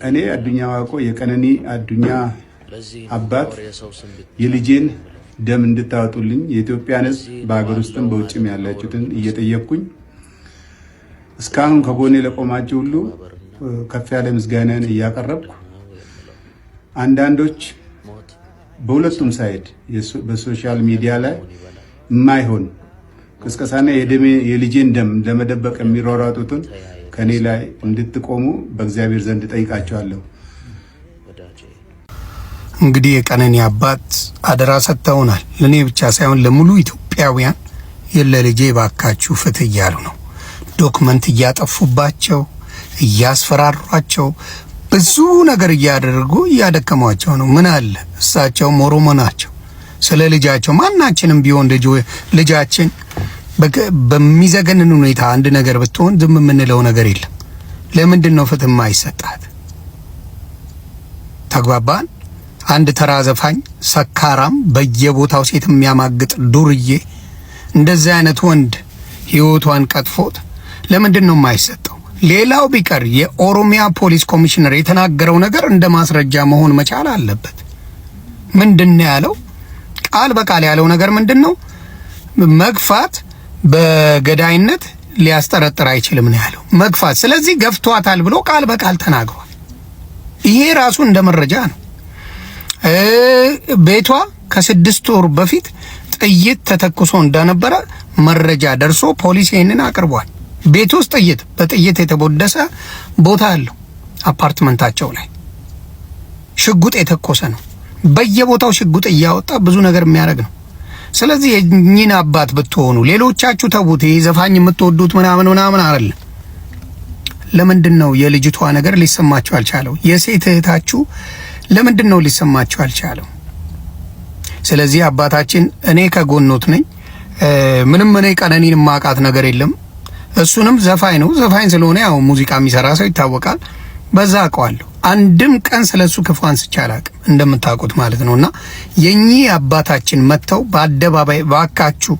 እኔ አዱኛ ዋቆ የቀነኒ አዱኛ አባት የልጄን ደም እንድታወጡልኝ የኢትዮጵያን ሕዝብ በአገር ውስጥም በውጭም ያላችሁትን እየጠየቅኩኝ እስካሁን ከጎኔ ለቆማችሁ ሁሉ ከፍ ያለ ምስጋናን እያቀረብኩ አንዳንዶች በሁለቱም ሳይድ በሶሻል ሚዲያ ላይ የማይሆን ቅስቀሳና የልጄን ደም ለመደበቅ የሚሯሯጡትን ከኔ ላይ እንድትቆሙ በእግዚአብሔር ዘንድ ጠይቃቸዋለሁ። እንግዲህ የቀነኒ አባት አደራ ሰጥተውናል። ለኔ ብቻ ሳይሆን ለሙሉ ኢትዮጵያውያን የለልጄ ባካችሁ ፍትህ እያሉ ነው። ዶክመንት እያጠፉባቸው እያስፈራሯቸው ብዙ ነገር እያደረጉ እያደከሟቸው ነው። ምን አለ እሳቸውም ኦሮሞ ናቸው። ስለ ልጃቸው ማናችንም ቢሆን ልጃችን በሚዘገንን ሁኔታ አንድ ነገር ብትሆን ዝም የምንለው ነገር የለም። ለምንድን ነው ፍትህ ማይሰጣት? ተግባባን? አንድ ተራ ዘፋኝ ሰካራም በየቦታው ሴት የሚያማግጥ ዱርዬ እንደዚህ አይነት ወንድ ህይወቷን ቀጥፎት ለምንድን ነው የማይሰጠው? ሌላው ቢቀር የኦሮሚያ ፖሊስ ኮሚሽነር የተናገረው ነገር እንደ ማስረጃ መሆን መቻል አለበት። ምንድነው ያለው? ቃል በቃል ያለው ነገር ምንድነው? መግፋት በገዳይነት ሊያስጠረጥር አይችልም ነው ያለው። መግፋት ስለዚህ ገፍቷታል ብሎ ቃል በቃል ተናግሯል። ይሄ ራሱ እንደ መረጃ ነው። ቤቷ ከ6 ወር በፊት ጥይት ተተኩሶ እንደነበረ መረጃ ደርሶ ፖሊስ ይሄንን አቅርቧል። ቤት ውስጥ በጥይት የተቦደሰ ቦታ አለው። አፓርትመንታቸው ላይ ሽጉጥ የተኮሰ ነው። በየቦታው ሽጉጥ እያወጣ ብዙ ነገር የሚያደርግ ነው። ስለዚህ የእኚህን አባት ብትሆኑ ሌሎቻችሁ ተውት። ይሄ ዘፋኝ የምትወዱት ምናምን አይደለም። ለምንድን ነው የልጅቷ ነገር ሊሰማችሁ አልቻለው? የሴት እህታችሁ ለምንድን ነው ሊሰማችሁ አልቻለው? ስለዚህ አባታችን እኔ ከጎኖት ነኝ። ምንም እኔ ቀነኒን ማቃት ነገር የለም። እሱንም ዘፋኝ ነው። ዘፋኝ ስለሆነ ያው ሙዚቃ የሚሰራ ሰው ይታወቃል። በዛ አውቀዋለሁ። አንድም ቀን ስለሱ ክፉ አንስቼ አላቅም እንደምታውቁት ማለት ነውና የኚህ አባታችን መተው በአደባባይ ባካችሁ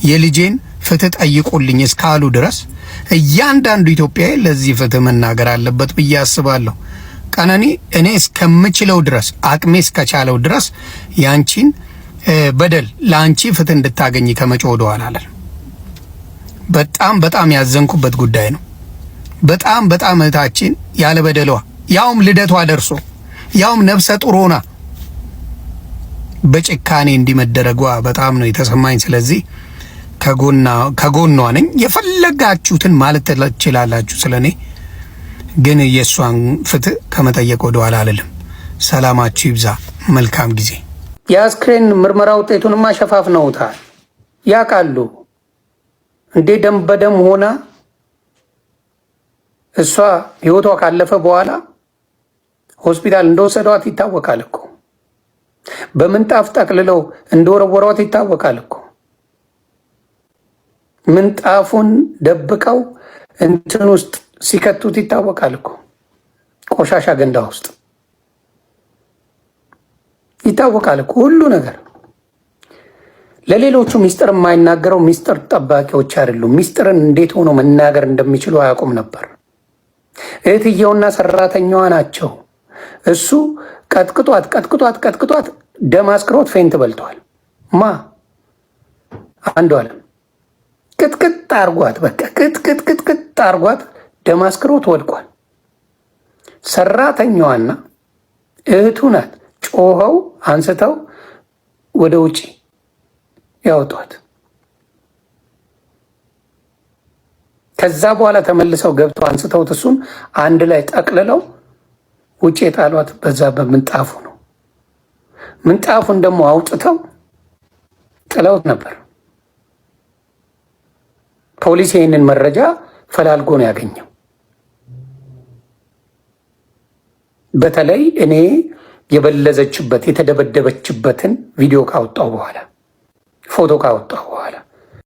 የልጄን ፍትህ ጠይቁልኝ እስካሉ ድረስ እያንዳንዱ ኢትዮጵያዊ ለዚህ ፍትህ መናገር አለበት ብዬ አስባለሁ። ቀነኒ እኔ እስከምችለው ድረስ አቅሜ እስከቻለው ድረስ ያንቺን በደል ለአንቺ ፍትህ እንድታገኝ ከመጮህ ወደ ኋላ አላለም። በጣም ያዘንኩበት ጉዳይ ነው። በጣም እህታችን ያለ በደሏ ያውም ልደቷ ደርሶ ያውም ነፍሰ ጡር ሆና በጭካኔ እንዲመደረጓ በጣም ነው የተሰማኝ። ስለዚህ ከጎኗ ነኝ። የፈለጋችሁትን ማለት ትችላላችሁ ስለኔ፣ ግን የእሷን ፍትህ ከመጠየቅ ወደ ኋላ አልልም። ሰላማችሁ ይብዛ። መልካም ጊዜ። የአስክሬን ምርመራ ውጤቱንማ ሸፋፍነውታል። ያውቃሉ እንዴ ደም በደም ሆና እሷ ህይወቷ ካለፈ በኋላ ሆስፒታል እንደወሰዷት ይታወቃል እኮ። በምንጣፍ ጠቅልለው እንደወረወሯት ይታወቃል እኮ። ምንጣፉን ደብቀው እንትን ውስጥ ሲከቱት ይታወቃል እኮ። ቆሻሻ ገንዳ ውስጥ ይታወቃል እኮ ሁሉ ነገር። ለሌሎቹ ሚስጥር የማይናገረው ሚስጥር ጠባቂዎች አይደሉም። ሚስጥርን እንዴት ሆኖ መናገር እንደሚችሉ አያውቁም ነበር። እህትየውና ሰራተኛዋ ናቸው። እሱ ቀጥቅጧት ደም አስክሮት ፌንት በልቷል። አንዱ አለም ቅጥቅጥ አርጓት፣ በቃ ቅጥቅጥ አርጓት ደም አስክሮት ወድቋል። ሰራተኛዋና እህቱ ናት ጮኸው አንስተው ወደ ውጪ ያወጧት። ከዛ በኋላ ተመልሰው ገብተው አንስተውት እሱን አንድ ላይ ጠቅልለው ውጪ የጣሏት በዛ በምንጣፉ ነው። ምንጣፉን ደግሞ አውጥተው ጥለውት ነበር። ፖሊስ ይህንን መረጃ ፈላልጎ ነው ያገኘው። በተለይ እኔ የበለዘችበት የተደበደበችበትን ቪዲዮ ካወጣው በኋላ ፎቶ ካወጣው